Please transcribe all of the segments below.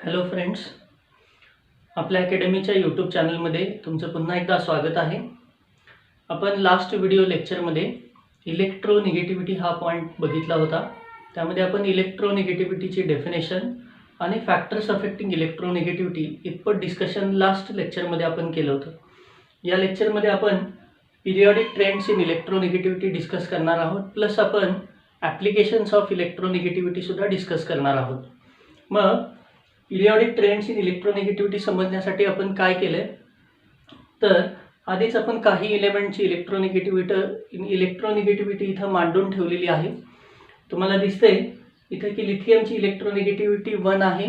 Hello friends, आपल्या अकॅडमीच्या YouTube चॅनलमध्ये तुमचं पुन्हा एकदा स्वागत आहे. आपण लास्ट व्हिडिओ लेक्चरमध्ये इलेक्ट्रोनिगेटिव्हिटी हा पॉईंट बघितला होता. त्यामध्ये आपण इलेक्ट्रोनिगेटिव्हिटीची डेफिनेशन आणि फॅक्टर्स अफेक्टिंग इलेक्ट्रोनिगेटिव्हिटी इतपत डिस्कशन लास्ट लेक्चरमध्ये आपण केलं होतं. या लेक्चरमध्ये आपण periodic trends in electronegativity discuss करणार आहोत, प्लस आपण ॲप्लिकेशन्स ऑफ इलेक्ट्रोनिगेटिव्हिटी सुद्धा डिस्कस करणार आहोत. मग पिरियॉडिक ट्रेंड्स इन इलेक्ट्रोनिगेटिव्हिटी समजण्यासाठी आपण काय केलं तर आधीच आपण काही एलिमेंटची इलेक्ट्रोनिगेटिव्हिटी इथं मांडून ठेवलेली आहे. तुम्हाला दिसते इथे की लिथियमची इलेक्ट्रोनिगेटिव्हिटी 1 आहे,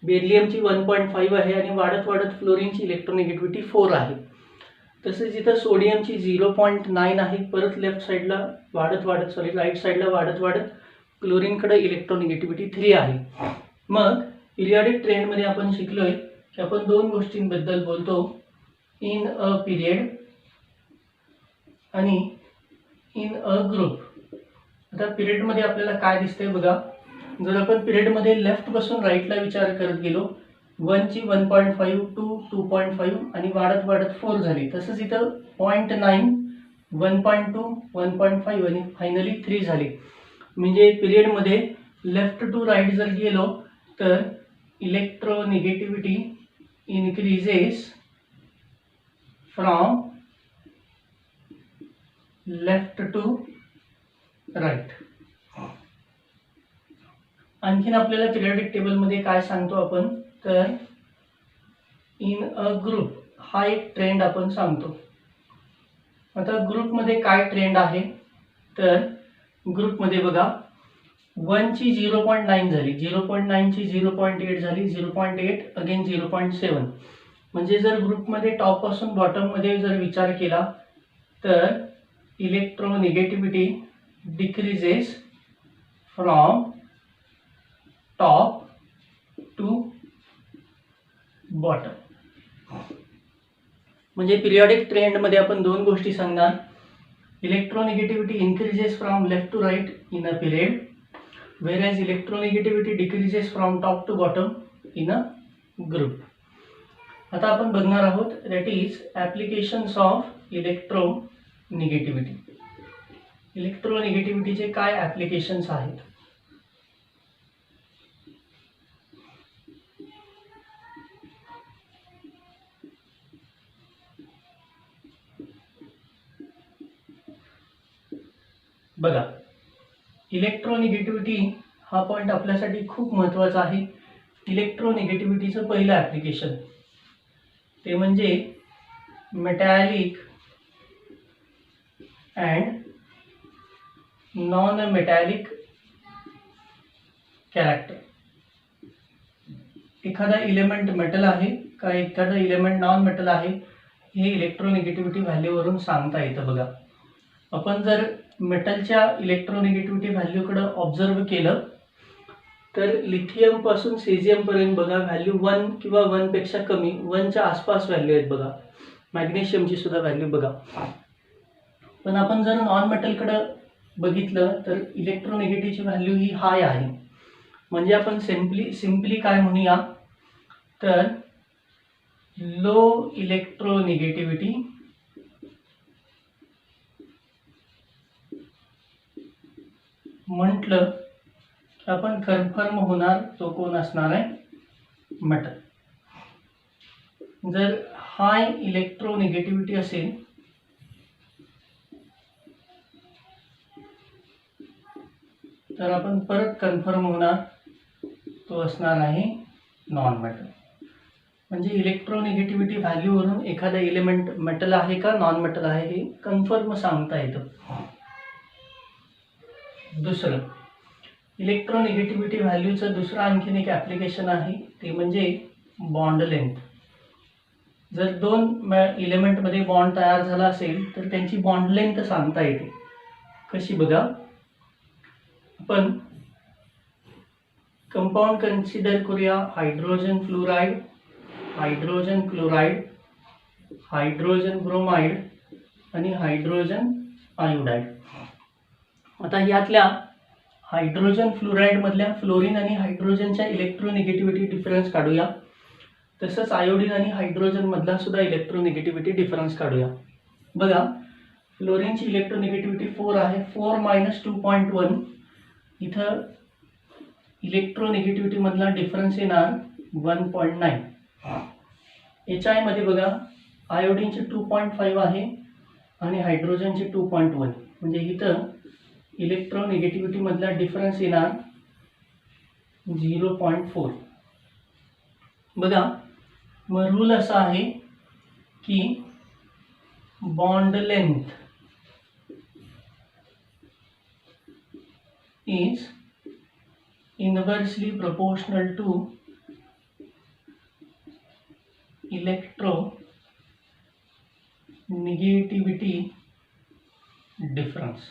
बेरिलियमची 1.5 आहे आणि वाढत वाढत फ्लोरीनची इलेक्ट्रोनिगेटिव्हिटी 4 आहे. तसेच इथं सोडियमची 0.9 आहे. परत राईट साईडला वाढत वाढत क्लोरीनकडे इलेक्ट्रोनिगेटिव्हिटी 3 आहे. मग पिरियॉडिक ट्रेंडमध्ये आपण शिकलोय की आपण दोन गोष्टींबद्दल बोलतो, इन अ पिरियड आणि इन अ ग्रुप. आता पिरियडमध्ये आपल्याला काय दिसतंय बघा. जर आपण पिरियडमध्ये लेफ्ट पासून राईटला विचार करत गेलो, 1 ची 1.5 टू 2.5 आणि वाढत वाढत 4 झाली. तसंच इथं 0.9, 1.2, 1.5 आणि फायनली 3 झाली. म्हणजे पिरियडमध्ये लेफ्ट टू राईट जर गेलो तर electronegativity increases from left to right. आणखीन आपल्याला पिरियडिक टेबलमध्ये काय सांगतो आपण तर इन अ ग्रुप हा एक ट्रेंड आपण सांगतो. आता ग्रुपमध्ये काय ट्रेंड आहे तर ग्रुपमध्ये बघा 1 ची 0.9 झाली, 0.9 ची 0.8 झाली, 0.8 अगेन 0.7. म्हणजे जर ग्रुपमध्ये टॉप पासून बॉटम मध्ये जर विचार केला तर electronegativity decreases from top to bottom. म्हणजे पिरियॉडिक ट्रेंडमध्ये आपण दोन गोष्टी सांगणार. Electronegativity increases from left to right in a period, whereas electronegativity decreases from top to bottom in a group. आता आपण बघणार आहोत that is applications of electronegativity. इलेक्ट्रोनिगेटिव्हिटीचे काय ॲप्लिकेशन्स आहेत. बघा, इलेक्ट्रोनिगेटिव्हिटी हा पॉईंट आपल्यासाठी खूप महत्त्वाचा आहे. इलेक्ट्रोनिगेटिव्हिटीचं पहिलं ॲप्लिकेशन ते म्हणजे metallic and non metallic character. एखादा इलेमेंट मेटल आहे का एखादा इलेमेंट नॉन मेटल आहे हे इलेक्ट्रोनिगेटिव्हिटी व्हॅल्यूवरून सांगता येतं. बघा, आपण जर मेटलच्या इलेक्ट्रोनिगेटिव्हिटी व्हॅल्यूकडे ऑब्झर्व केलं तर लिथियम पासून सेझियम पर्यंत बघा व्हॅल्यू 1 किंवा 1 पेक्षा कमी, 1च्या आसपास व्हॅल्यू आहेत. बघा, मॅग्नेशियमची सुद्धा व्हॅल्यू बघा. पण आपण जर नॉन मेटलकडे बघितलं तर इलेक्ट्रोनिगेटिव्हिटीची व्हॅल्यू ही हाय आहे. म्हणजे आपण सिम्पली काय म्हणूया तर लो इलेक्ट्रोनिगेटिव्हिटी म्हटलं की आपण कन्फर्म होणार तो कोण असणार आहे, मेटल. जर हाय इलेक्ट्रोनिगेटिव्हिटी असेल तर आपण परत कन्फर्म होणार तो असणार आहे नॉन मेटल. म्हणजे इलेक्ट्रोनिगेटिव्हिटी व्हॅल्यूवरून एखादा एलिमेंट मेटल आहे का नॉन मेटल आहे हे कन्फर्म सांगता येतं. दुसरं इलेक्ट्रोनिगेटिव्हिटी व्हॅल्यूचं दुसरं आणखीन एक ॲप्लिकेशन आहे ते म्हणजे बॉन्ड लेंथ. जर दोन एलिमेंटमध्ये बॉन्ड तयार झाला असेल तर त्यांची बॉन्ड लेंथ सांगता येते. कशी बघा, आपण कंपाऊंड कन्सिडर करूया hydrogen fluoride, hydrogen chloride, hydrogen bromide आणि हायड्रोजन आयोडाईड. आता यातल्या हायड्रोजन फ्लोराईड मधल्या फ्लोरीन आणि हायड्रोजनच्या इलेक्ट्रोनिगेटिव्हिटी डिफरन्स काढूया. तसंच आयोडीन आणि हायड्रोजन मधला सुद्धा इलेक्ट्रोनिगेटिव्हिटी डिफरन्स काढूया. बघा, फ्लोरीनची इलेक्ट्रोनिगेटिव्हिटी 4 आहे. 4 - 2.1 इथं इलेक्ट्रोनिगेटिव्हिटी मधला डिफरन्स येणार 1.9. HI मध्ये बघा, आयोडीनची 2.5 आहे आणि हायड्रोजनची 2.1, म्हणजे इथं इलेक्ट्रोनिगेटिव्हिटी मधला डिफरन्स येणार 0.4. बघा, मग रूल असा आहे की bond length is inversely proportional to electronegativity difference.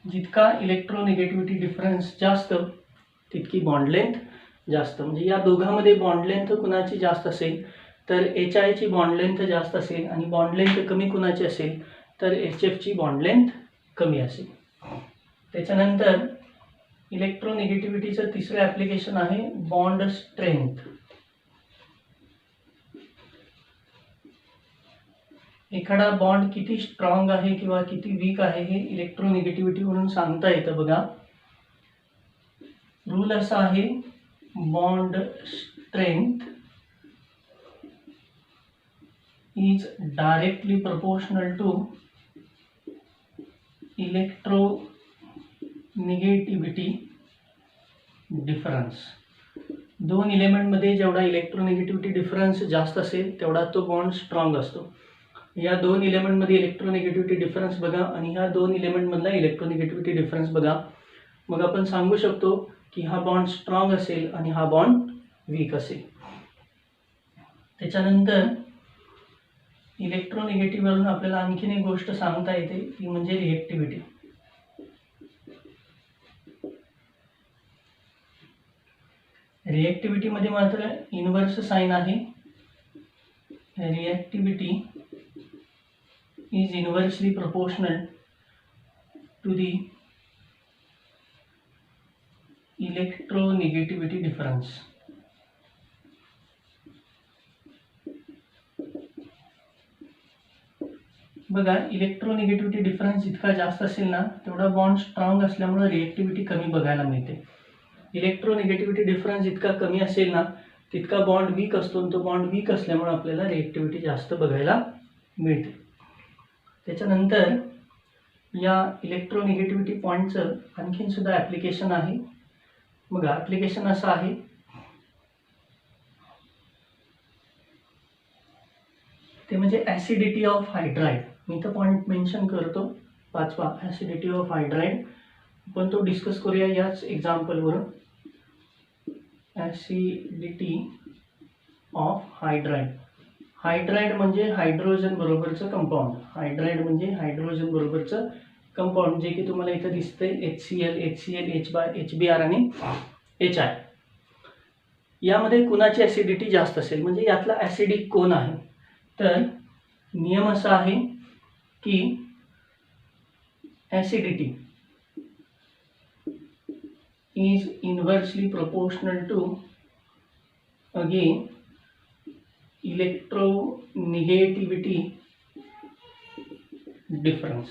जितका इलेक्ट्रोनिगेटिव्हिटी डिफरन्स जास्त तितकी बॉन्ड लेंथ जास्त. म्हणजे या दोघांमध्ये बॉन्ड लेंथ कुणाची जास्त असेल तर HI ची बॉन्ड लेंथ जास्त असेल आणि बॉन्ड लेंथ कमी कुणाची असेल तर HF ची बॉन्ड लेंथ कमी असेल. त्याच्यानंतर इलेक्ट्रोनिगेटिव्हिटीचं तिसरं ॲप्लिकेशन आहे बॉन्ड स्ट्रेंथ. एखादा बॉन्ड किती स्ट्रॉंग आहे किंवा किती वीक आहे हे इलेक्ट्रोनिगेटिव्हिटी वरून सांगता येतं. बघा, रूल असा आहे bond strength is directly proportional to electronegativity difference. दोन इलेमेंटमध्ये जेवढा इलेक्ट्रोनिगेटिव्हिटी डिफरन्स जास्त असेल तेवढा तो बॉन्ड स्ट्रॉंग असतो. या दोन इलेमेंटमध्ये इलेक्ट्रोनिगेटिव्हिटी डिफरन्स बघा आणि ह्या दोन इलेमेंटमधला इलेक्ट्रोनिगेटिव्हिटी डिफरन्स बघा. मग आपण सांगू शकतो की हा बॉन्ड स्ट्रॉंग असेल आणि हा बॉन्ड वीक असेल. त्याच्यानंतर इलेक्ट्रोनिगेटिव्ह वरून आपल्याला आणखीन एक गोष्ट सांगता येते ती म्हणजे रिएक्टिव्हिटी. रिएक्टिव्हिटीमध्ये मात्र इन्व्हर्स साइन आहे. रिएक्टिव्हिटी is inversely proportional to the electronegativity difference. बघा, इलेक्ट्रोनिगेटिव्हिटी डिफरन्स जितका जास्त असेल ना तेवढा बॉन्ड स्ट्रॉंग असल्यामुळे रिएक्टिव्हिटी कमी बघायला मिळते. इलेक्ट्रोनिगेटिव्हिटी डिफरन्स जितका कमी असेल ना तितका बॉन्ड वीक असतो आणि तो बॉन्ड वीक असल्यामुळे आपल्याला रिएक्टिव्हिटी जास्त बघायला मिळते. त्याच्यानंतर या इलेक्ट्रोनिगेटिव्हिटी पॉईंटचं आणखीन सुद्धा ॲप्लिकेशन आहे. बघा, ॲप्लिकेशन असं आहे ते म्हणजे ॲसिडिटी ऑफ हायड्राईड. मी इथं पॉईंट मेन्शन करतो 5वा, ॲसिडिटी ऑफ हायड्राईड. आपण तो डिस्कस करूया याच एक्झाम्पलवरून. Acidity of hydride. हायड्राईड म्हणजे हायड्रोजन बरोबरचं कंपाऊंड. हायड्राईड म्हणजे हायड्रोजन बरोबरचं कंपाऊंड, जे की तुम्हाला इथं दिसतंय HCl, HCl, HBr आणि HI. यामध्ये कुणाची ॲसिडिटी जास्त असेल म्हणजे यातला ॲसिडिक कोण आहे. तर नियम असा आहे की acidity is inversely proportional to again electronegativity difference.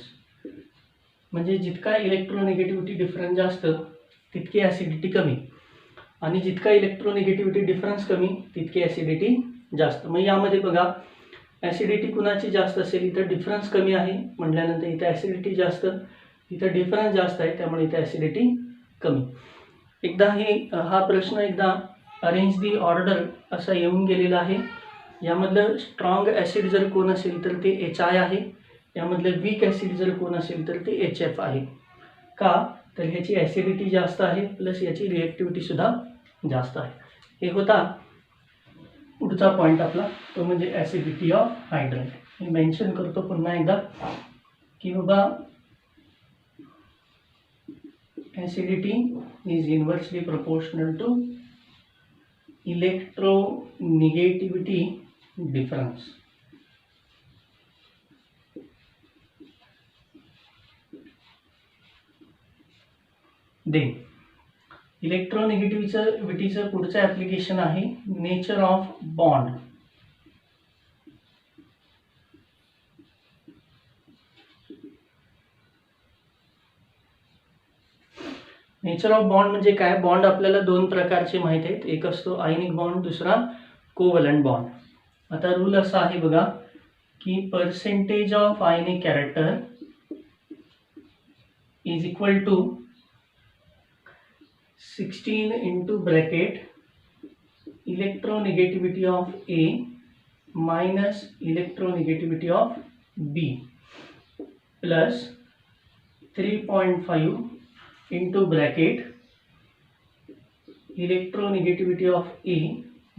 म्हणजे जितका इलेक्ट्रोनिगेटिव्हिटी डिफरन्स जास्त तितकी ॲसिडिटी कमी आणि जितका इलेक्ट्रोनिगेटिव्हिटी डिफरन्स कमी तितकी ॲसिडिटी जास्त. मग यामध्ये बघा, ॲसिडिटी कुणाची जास्त असेल इथं डिफरन्स कमी आहे म्हटल्यानंतर इथं ॲसिडिटी जास्त, इथं डिफरन्स जास्त आहे त्यामुळे इथं ॲसिडिटी कमी. एकदा हा प्रश्न एकदा अरेंज दी ऑर्डर असा येऊन गेलेला आहे. यामधलं स्ट्रॉंग ॲसिड जर कोण असेल तर ते HI आहे. यामधलं वीक ॲसिड जर कोण असेल तर ते HF आहे. का तर ह्याची ॲसिडिटी जास्त आहे प्लस याची रिएक्टिव्हिटी सुद्धा जास्त आहे. हे होता पुढचा पॉईंट आपला, तो म्हणजे ॲसिडिटी ऑफ हायड्राईड. मी मेन्शन करतो पुन्हा एकदा की बाबा acidity is inversely proportional to electronegativity difference. दे. इलेक्ट्रोनिगेटिव्हिटीचं पुढचं ॲप्लिकेशन आहे nature of bond. Nature of bond म्हणजे काय? बॉन्ड आपल्याला दोन प्रकारचे माहीत आहेत. एक असतो आयनिक बॉन्ड, दुसरा कोव्हलंट बॉन्ड. आता रूल असा आहे बघा की percentage of ionic character is equal to 16 into bracket electronegativity of A minus electronegativity of B plus 3.5 into bracket electronegativity of A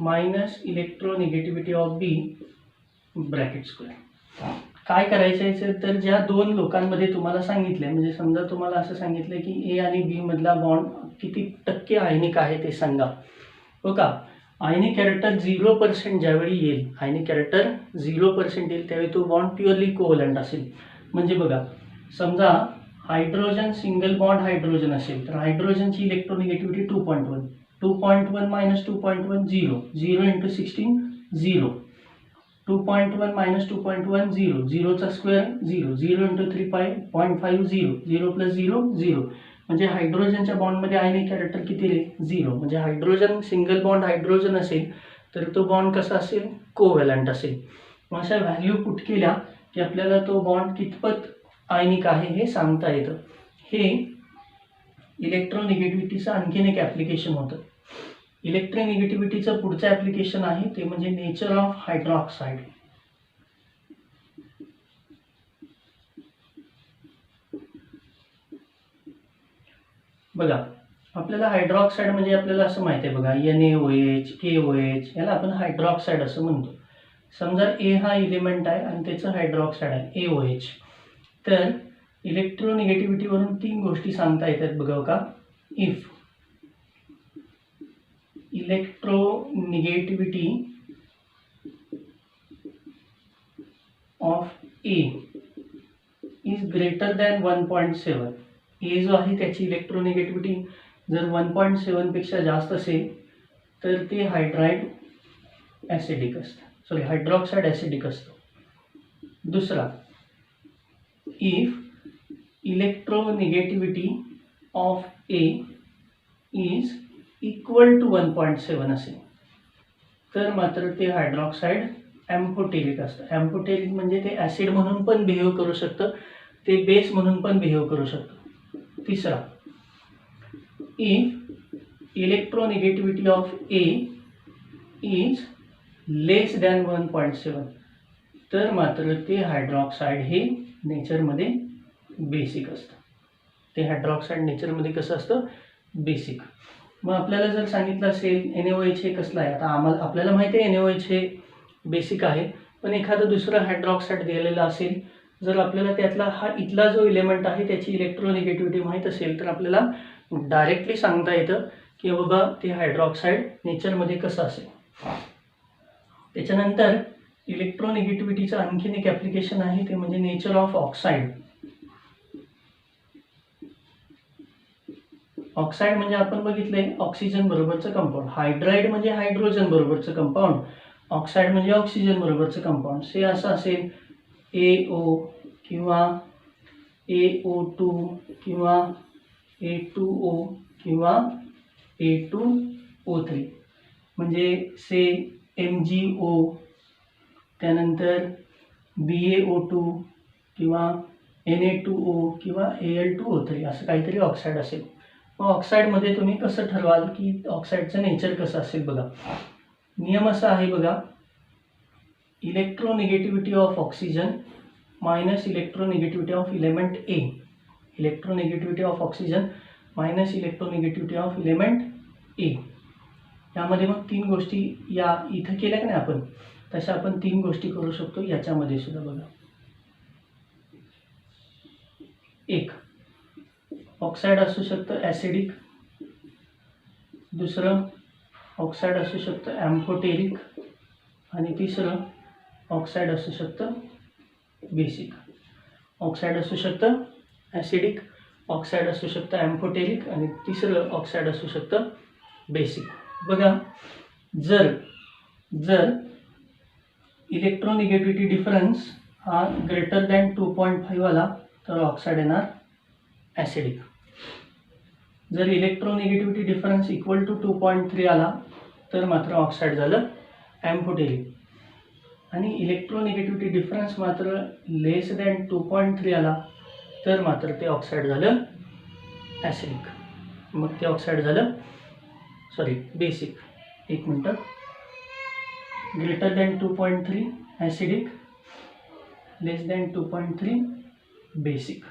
minus electronegativity of B bracket square. काय करायचं आहे तर ज्या दोन लोकांमध्ये तुम्हाला सांगितले, म्हणजे समजा तुम्हाला असं सांगितलं की ए आणि बी मधला बॉन्ड किती टक्के आयनिक आहे ते सांगा, हो का. आयनिक कॅरेक्टर 0% ज्यावेळी येईल, आयनिक कॅरेक्टर 0% येईल त्यावेळी तो बॉन्ड प्युअरली कोव्हलंट असेल. म्हणजे बघा, समजा हायड्रोजन सिंगल बॉन्ड हायड्रोजन असेल तर हायड्रोजनची इलेक्ट्रोनिगेटिव्हिटी 2.1, 2.1 मायनस 2.1 0, 0 इंटू 16 0, 2.1 मायनस 2.1 0, 0चा स्क्वेअर 0, 0 इंटू 3.5 0, 0 प्लस 0 0. म्हणजे हायड्रोजनच्या बॉन्डमध्ये आयनिक कॅरेक्टर किती रे? 0. म्हणजे हायड्रोजन सिंगल बॉन्ड हायड्रोजन असेल तर तो बॉन्ड कसा असेल? कोव्हलंट असेल. मग अशा व्हॅल्यू पुट केल्या की आपल्याला तो बॉन्ड कितपत आयनिक आहे हे सांगता येतं. हे इलेक्ट्रोनिगेटिव्हिटीचं आणखीन एक ॲप्लिकेशन होतं. इलेक्ट्रोनिगेटिव्हिटीचं पुढचं ॲप्लिकेशन आहे ते म्हणजे नेचर ऑफ हायड्रॉक्साईड. बघा, आपल्याला हायड्रॉक्साईड म्हणजे आपल्याला असं माहिती आहे बघा, NaOH, KOH याला आपण हायड्रॉक्साईड असं म्हणतो. समजा ए हा इलेमेंट आहे आणि त्याचं हायड्रॉक्साईड आहे AOH. तर इलेक्ट्रोनिगेटिव्हिटीवरून तीन गोष्टी सांगता येतात बघा का. If electronegativity of A is greater than 1.7, A जो आहे त्याची इलेक्ट्रोनिगेटिव्हिटी जर 1.7 पेक्षा जास्त असेल तर ते हायड्राइड ॲसिडिक असतं, सॉरी हायड्रॉक्साईड ॲसिडिक असतं. दुसरा, if electronegativity of A is equal to 1.7 असेल तर मात्र ते हायड्रॉक्साईड ॲम्फोटेरिक असतं. ॲम्फोटेरिक म्हणजे ते ॲसिड म्हणून पण बिहेव करू शकतं, ते बेस म्हणून पण बिहेव करू शकतं. तिसरा, if electronegativity of A is less than 1.7 तर मात्र ते हायड्रॉक्साईड हे नेचरमध्ये बेसिक असतं. ते हायड्रॉक्साईड नेचरमध्ये कसं असतं? बेसिक. मग आपल्याला जर सांगितलं असेल NaOH हे कसलं आहे, आता आपल्याला माहिती आहे NaOH हे बेसिक आहे, पण एखादं दुसरं हायड्रॉक्साईड दिलेलं असेल, जर आपल्याला त्यातला हा इथला जो इलेमेंट आहे त्याची इलेक्ट्रोनिगेटिव्हिटी माहीत असेल तर आपल्याला डायरेक्टली सांगता येतं की बाबा ते हायड्रॉक्साईड नेचरमध्ये कसं असेल. त्याच्यानंतर इलेक्ट्रोनिगेटिव्हिटीचं आणखीन एक ॲप्लिकेशन आहे ते म्हणजे नेचर ऑफ ऑक्साईड. ऑक्साईड म्हणजे आपण बघितलंय ऑक्सिजन बरोबरचं कंपाऊंड. हायड्राइड म्हणजे हायड्रोजन बरोबरचं कंपाऊंड, ऑक्साईड म्हणजे ऑक्सिजन बरोबरचं कंपाऊंड. से असं असेल AO किंवा AO2 किंवा A2O किंवा A2O3. म्हणजे से MgO, त्यानंतर BaO2 किंवा Na2O किंवा Al2O3 असं काहीतरी ऑक्साईड असेल. मग ऑक्साईडमध्ये तुम्ही कसं ठरवाल की ऑक्साईडचं नेचर कसं असेल? बघा, नियम असा आहे बघा, electronegativity of oxygen minus electronegativity of element A, electronegativity of oxygen minus electronegativity of element A. यामध्ये मग तीन गोष्टी या इथं केल्या का नाही आपण, तशा आपण तीन गोष्टी करू शकतो याच्यामध्ये सुद्धा. बघा, एक ऑक्साईड असू शकतं ॲसिडिक, दुसरं ऑक्साईड असू शकतं ॲम्फोटेरिक आणि तिसरं ऑक्साईड असू शकतं बेसिक. ऑक्साईड असू शकतं ॲसिडिक, ऑक्साईड असू शकतं ॲम्फोटेरिक आणि तिसरं ऑक्साईड असू शकतं बेसिक. बघा, जर इलेक्ट्रोनिगेटिव्हिटी डिफरन्स हा ग्रेटर दॅन 2.5 आला तर ऑक्साईड येणार ॲसिडिक. जर इलेक्ट्रोनिगेटिव्हिटी डिफरन्स इक्वल टू 2.3 आला तर मात्र ऑक्साईड झालं ॲम्फोटेरिक. आणि इलेक्ट्रोनिगेटिव्हिटी डिफरन्स मात्र लेस दॅन 2.3 आला तर मात्र ते ऑक्साईड झालं ॲसिडिक. मग ते ऑक्साईड झालं बेसिक. एक मिनटं. ग्रेटर दॅन 2.3 ॲसिडिक, लेस दॅन 2.3 बेसिक.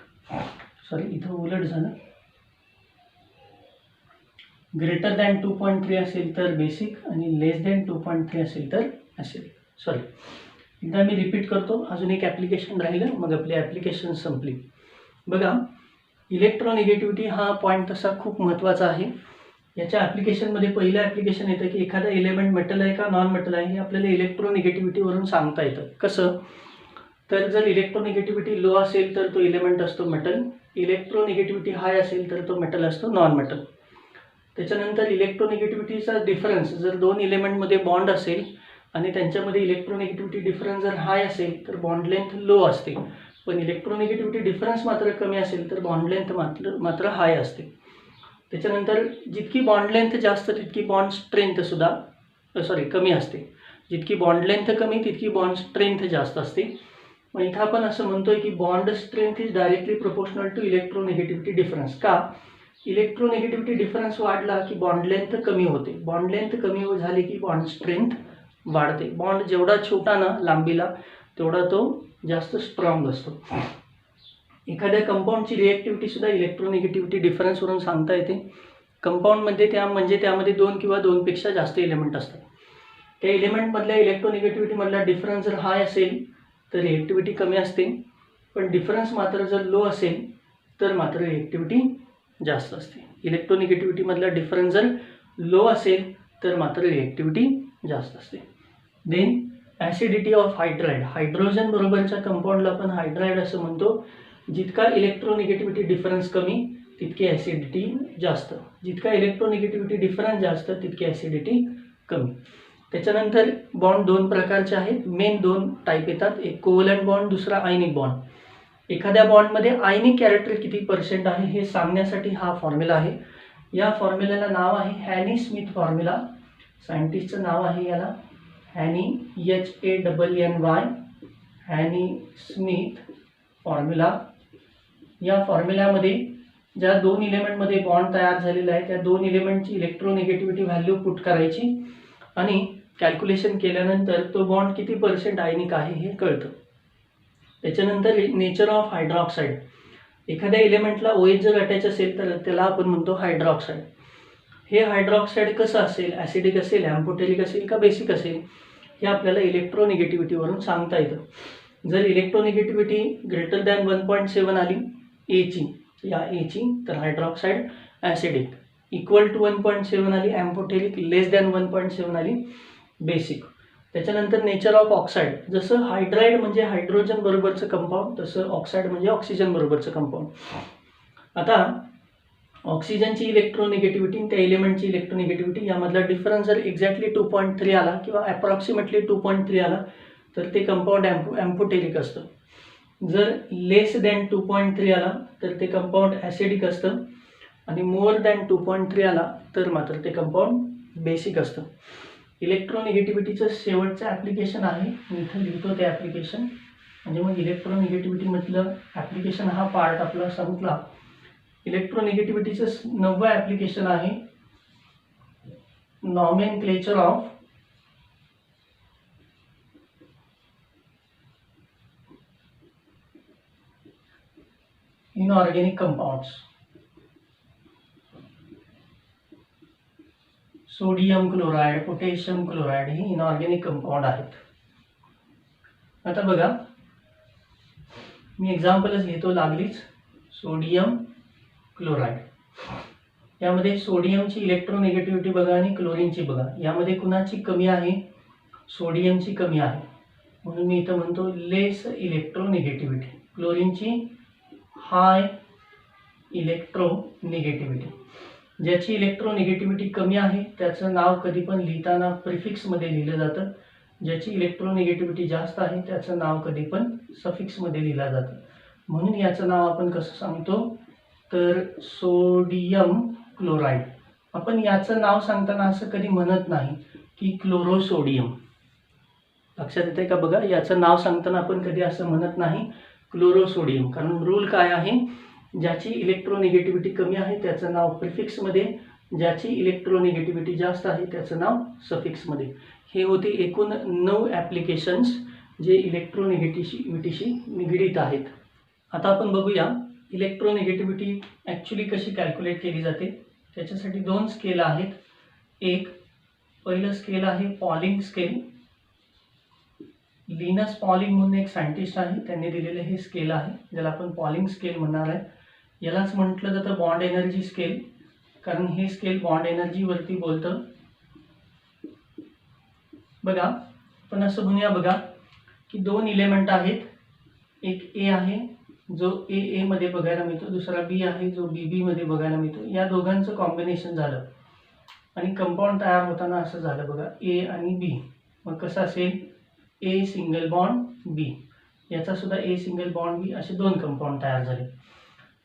इथं उलट झालं. ग्रेटर दॅन 2.3 असेल तर बेसिक आणि लेस दॅन 2.3 असेल तर ॲसिडिक. एकदा मी रिपीट करतो, अजून एक ॲप्लिकेशन राहिलं, मग आपली ॲप्लिकेशन संपली. बघा, इलेक्ट्रोनिगेटिव्हिटी हा पॉईंट तसा खूप महत्त्वाचा आहे. याच्या ॲप्लिकेशनमध्ये पहिलं ॲप्लिकेशन येतं की एखादा एलिमेंट मेटल आहे का नॉन मेटल आहे हे आपल्याला इलेक्ट्रोनिगेटिव्हिटीवरून सांगता येतं. कसं? तर जर इलेक्ट्रोनिगेटिव्हिटी लो असेल तर तो एलिमेंट असतो मेटल, इलेक्ट्रोनिगेटिव्हिटी हाय असेल तर तो मेटल असतो नॉन मेटल. त्याच्यानंतर इलेक्ट्रोनिगेटिव्हिटीचा डिफरन्स जर दोन एलिमेंटमध्ये बॉन्ड असेल आणि त्यांच्यामध्ये इलेक्ट्रोनिगेटिव्हिटी डिफरन्स जर हाय असेल तर बॉन्ड लेंथ लो असते, पण इलेक्ट्रोनिगेटिव्हिटी डिफरन्स मात्र कमी असेल तर बॉन्ड लेंथ मात्र हाय असते. त्याच्यानंतर जितकी बॉन्ड लेंथ जास्त तितकी बॉन्ड स्ट्रेंथ सुद्धा कमी असते. जितकी बॉन्ड लेंथ कमी तितकी बॉन्ड स्ट्रेंथ जास्त असते. मग इथं आपण असं म्हणतोय की bond strength is directly proportional to electronegativity difference. का? इलेक्ट्रोनिगेटिव्हिटी डिफरन्स वाढला की बॉन्ड लेंथ कमी होते, बॉन्ड लेंथ कमी झाली की बॉन्ड स्ट्रेंथ वाढते. बॉन्ड जेवढा छोटा ना लांबीला तेवढा तो जास्त स्ट्रॉंग असतो. एखाद्या कंपाऊंडची रिएक्टिव्हिटी सुद्धा इलेक्ट्रोनिगेटिव्हिटी डिफरन्सवरून सांगता येते. कंपाऊंडमध्ये त्यामध्ये दोन किंवा दोनपेक्षा जास्त एलिमेंट असतात. त्या एलिमेंटमधल्या इलेक्ट्रोनिगेटिव्हिटीमधला डिफरन्स जर हाय असेल तर रिएक्टिव्हिटी कमी असते, पण डिफरन्स मात्र जर लो असेल तर मात्र रिएक्टिव्हिटी जास्त असते. इलेक्ट्रोनिगेटिव्हिटीमधला डिफरन्स जर लो असेल तर मात्र रिएक्टिव्हिटी जास्त असते. Then acidity of hydride. Hydrogen बरोबरच्या कंपाऊंडला आपण हायड्राइड असं म्हणतो. जितका इलेक्ट्रोनिगेटिव्हिटी डिफरन्स कमी तितकी ॲसिडिटी जास्त, जितका इलेक्ट्रोनिगेटिव्हिटी डिफरन्स जास्त तितकी ॲसिडिटी कमी. त्याच्यानंतर बॉन्ड दोन प्रकारचे आहेत, मेन दोन टाईप येतात. एक कोव्हलंट बॉन्ड, दुसरा आयनिक बॉन्ड. एखाद्या बॉन्डमध्ये आयनिक कॅरेक्टर किती पर्सेंट आहे हे सांगण्यासाठी हा फॉर्म्युला आहे. या फॉर्म्युल्याला नाव आहे हॅनी स्मिथ फॉर्म्युला. सायंटिस्टचं नाव आहे याला Hany, HANNY, Hany Smith formula. या फॉर्म्युल्यामध्ये ज्या दोन एलिमेंटमध्ये बॉन्ड तयार झालेला आहे त्या दोन एलिमेंटची इलेक्ट्रोनिगेटिव्हिटी व्हॅल्यू पुट करायची आणि कॅल्क्युलेशन केल्यानंतर तो बॉन्ड किती पर्सेंट आयनिक आहे हे कळतं. त्याच्यानंतर नेचर ऑफ हायड्रॉक्साईड. एखाद्या एलिमेंटला OH जर अटॅच असेल तर त्याला आपण म्हणतो हायड्रॉक्साईड. हे हायड्रॉक्साईड कसं असेल, ॲसिडिक असेल, ॲम्फोटेरिक असेल का बेसिक असेल हे आपल्याला इलेक्ट्रोनिगेटिव्हिटीवरून सांगता येतं. जर इलेक्ट्रोनिगेटिव्हिटी ग्रेटर दॅन 1.7 आली एची, तर हायड्रॉक्साईड ॲसिडिक. इक्वल टू 1.7 आली ॲम्फोटेरिक, लेस दॅन 1.7 आली बेसिक. त्याच्यानंतर नेचर ऑफ ऑक्साईड. जसं हायड्राइड म्हणजे हायड्रोजन बरोबरचं कंपाऊंड तसं ऑक्साईड म्हणजे ऑक्सिजन बरोबरचं कंपाऊंड. आता ऑक्सिजनची इलेक्ट्रोनिगेटिव्हिटी त्या एलिमेंटची इलेक्ट्रोनिगेटिव्हिटी यामधला डिफरन्स जर एक्झॅक्टली 2.3 आला किंवा अप्रॉक्सिमेटली 2.3 आला तर ते कंपाऊंड ॲम्फोटेरिक असतं. जर लेस दॅन 2.3 आला तर ते कंपाऊंड ॲसिडिक असतं आणि मोर दॅन 2.3 आला तर मात्र ते कंपाऊंड बेसिक असतं. इलेक्ट्रोनिगेटिव्हिटीचं शेवटचं ॲप्लिकेशन आहे, मी इथं लिहितो ते ॲप्लिकेशन. म्हणजे मग इलेक्ट्रोनिगेटिव्हिटीमधलं ॲप्लिकेशन हा पार्ट आपला संपला. इलेक्ट्रोनिगेटिव्हिटीचं 9वं ॲप्लिकेशन आहे nomenclature of inorganic compounds. Sodium chloride, potassium chloride हे इनऑर्गॅनिक कंपाऊंड आहेत. आता बघा मी एक्झाम्पलच घेतो लागलीच. सोडियम क्लोराइड, यामध्ये सोडियमची इलेक्ट्रोनिगेटिव्हिटी बघा आणि क्लोरीनची बघा. यामध्ये कुणाची कमी आहे? सोडियमची कमी आहे, म्हणून मी इथं म्हणतो लेस इलेक्ट्रोनिगेटिव्हिटी. क्लोरीनची हाय इलेक्ट्रोनिगेटिव्हिटी. ज्याची इलेक्ट्रोनिगेटिव्हिटी कमी आहे त्याचं नाव कधी पण लिहिताना प्रिफिक्समध्ये लिहिलं जातं. ज्याची इलेक्ट्रोनिगेटिव्हिटी जास्त आहे त्याचं नाव कधी पण सफिक्समध्ये लिहिलं जातं. म्हणून याचं नाव आपण कसं सांगतो तर सोडियम क्लोराईड. आपण याचं नाव सांगताना असं कधी म्हणत नाही की क्लोरोसोडियम. लक्षात येते का बघा, याचं नाव सांगताना आपण कधी असं म्हणत नाही क्लोरोसोडियम. कारण रूल काय आहे, ज्याची इलेक्ट्रोनिगेटिव्हिटी कमी आहे त्याचं नाव प्रिफिक्समध्ये, ज्याची इलेक्ट्रोनिगेटिव्हिटी जास्त आहे त्याचं नाव सफिक्समध्ये. हे होते एकूण 9 ॲप्लिकेशन्स जे इलेक्ट्रोनिगेटिव्हिटीशी निगडीत आहेत. आता आपण बघूया इलेक्ट्रोनिगेटिव्हिटी ॲक्च्युली कशी कॅल्क्युलेट केली जाते. त्याच्यासाठी 2 स्केल आहेत. पहिलं स्केल आहे पॉलिंग स्केल. लिनस पॉलिंग म्हणून एक सायंटिस्ट आहे, त्यांनी दिलेले हे स्केल आहे ज्याला आपण पॉलिंग स्केल म्हणणार आहे. यालाच म्हटलं जातं बॉन्ड एनर्जी स्केल, कारण हे स्केल बॉन्ड एनर्जीवरती बोलतं. बघा पण असं म्हणूया बघा की 2 इलेमेंट आहेत. एक ए आहे जो ए मध्ये बघायला मिळतो, दुसरा बी आहे जो बी मध्ये बघायला मिळतो. या दोघांचं कॉम्बिनेशन झालं आणि कंपाऊंड तयार होताना असं झालं बघा, ए आणि बी. मग कसं असेल, ए सिंगल बॉन्ड बी, याचा सुद्धा ए सिंगल बॉन्ड बी, असे 2 कंपाऊंड तयार झाले.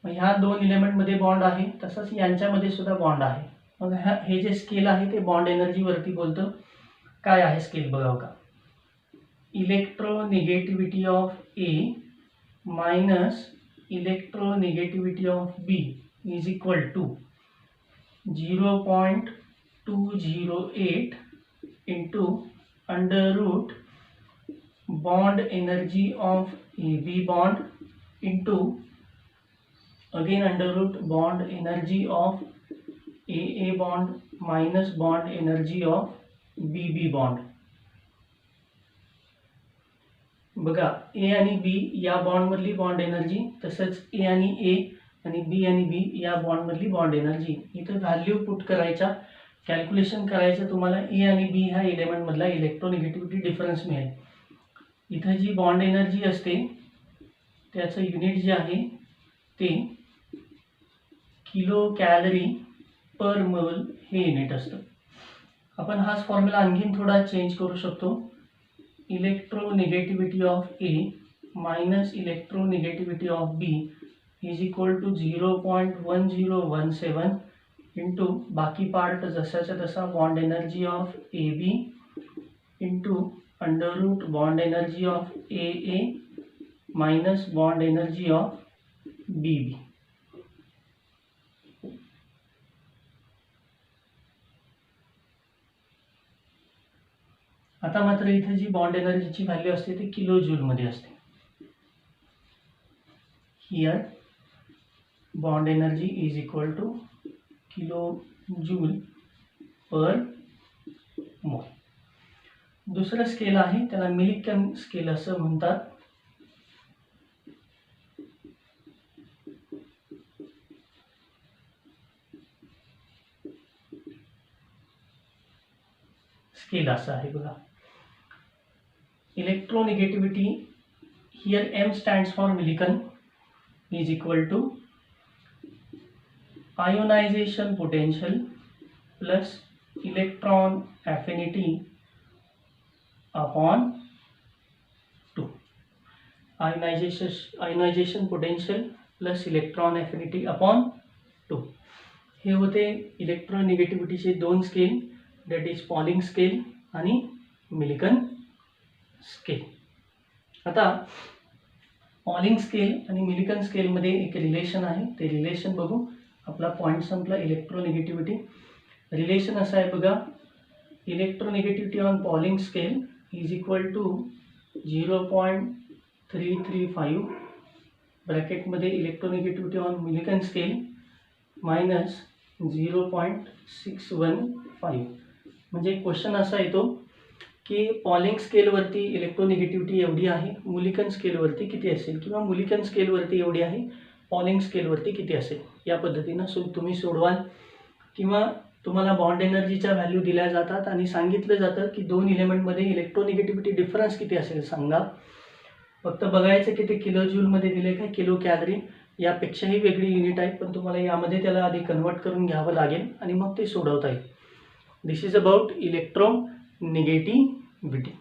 मग ह्या 2 इलेमेंटमध्ये बॉन्ड आहे, तसंच यांच्यामध्ये सुद्धा बॉन्ड आहे. मग हे जे स्केल आहे ते बॉन्ड एनर्जीवरती बोलतं. काय आहे स्केल बघावं का, electronegativity of A minus electronegativity of B is equal to 0.208 into under root bond energy of AB bond into again under root bond energy of AA bond minus bond energy of BB bond. बघा ए आणि बी या bond मधली bond energy, तसंच ए आणि ए आणि बी या bond मधली bond energy. इथं व्हॅल्यू पुट करायच्या, कॅल्क्युलेशन करायचं. तुम्हाला ए आणि बी ह्या एलिमेंट मधला इलेक्ट्रोनिगेटिव्हिटी डिफरन्स मिळेल. इथं जी बॉन्ड एनर्जी असते त्याचं युनिट जे आहे ते किलो कॅलरी पर मोल हे युनिट असतं. आपण हाच फॉर्म्युला आणखीन थोडा चेंज करू शकतो. Electronegativity of A minus electronegativity of B is equal to 0.1017 into बाकी पार्ट जसाच्या तसा bond energy of A B into under root bond energy of A A minus bond energy of B B. आता मात्र इथे जी bond एनर्जीची value असते ती kilo जूलमध्ये असते. Here bond energy is equal two kilo joule पर मोल. दुसरं स्केल आहे त्याला मिलिकन स्केल असं म्हणतात. स्केल असं आहे बघा, electronegativity here M stands for Mulliken is equal to ionisation potential plus electron affinity upon 2. Ionisation potential plus electron affinity upon 2. हे होते इलेक्ट्रोनिगेटिव्हिटीचे 2 scale, that is Pauling scale आणि मिलिकन स्केल. आता पॉलिंग स्केल आणि Mulliken स्केलमध्ये एक relation आहे, ते रिलेशन बघू. आपला पॉईंट संपला इलेक्ट्रोनिगेटिव्हिटी. रिलेशन असं आहे बघा, electronegativity on Pauling scale is equal to 0.335 ब्रॅकेटमध्ये electronegativity on Mulliken scale minus 0.615. म्हणजे क्वेश्चन असा येतो की पॉलिंग स्केलवरती इलेक्ट्रोनिगेटिव्हिटी एवढी आहे, मिलिकन स्केलवरती किती असेल, किंवा मिलिकन स्केलवरती एवढी आहे, पॉलिंग स्केलवरती किती असेल. या पद्धतीनं तुम्ही सोडवाल. किंवा तुम्हाला बॉन्ड एनर्जीच्या व्हॅल्यू दिल्या जातात आणि सांगितलं जातं की 2 इलेमेंटमध्ये इलेक्ट्रोनिगेटिव्हिटी डिफरन्स किती असेल सांगा. फक्त बघायचं की ते किलो जूलमध्ये दिले काय किलो कॅलरी. यापेक्षाही वेगळी युनिट आहे, पण तुम्हाला यामध्ये त्याला आधी कन्वर्ट करून घ्यावं लागेल आणि मग ते सोडवता येईल. दिस इज अबाउट इलेक्ट्रोनिगेटिव्हिटी.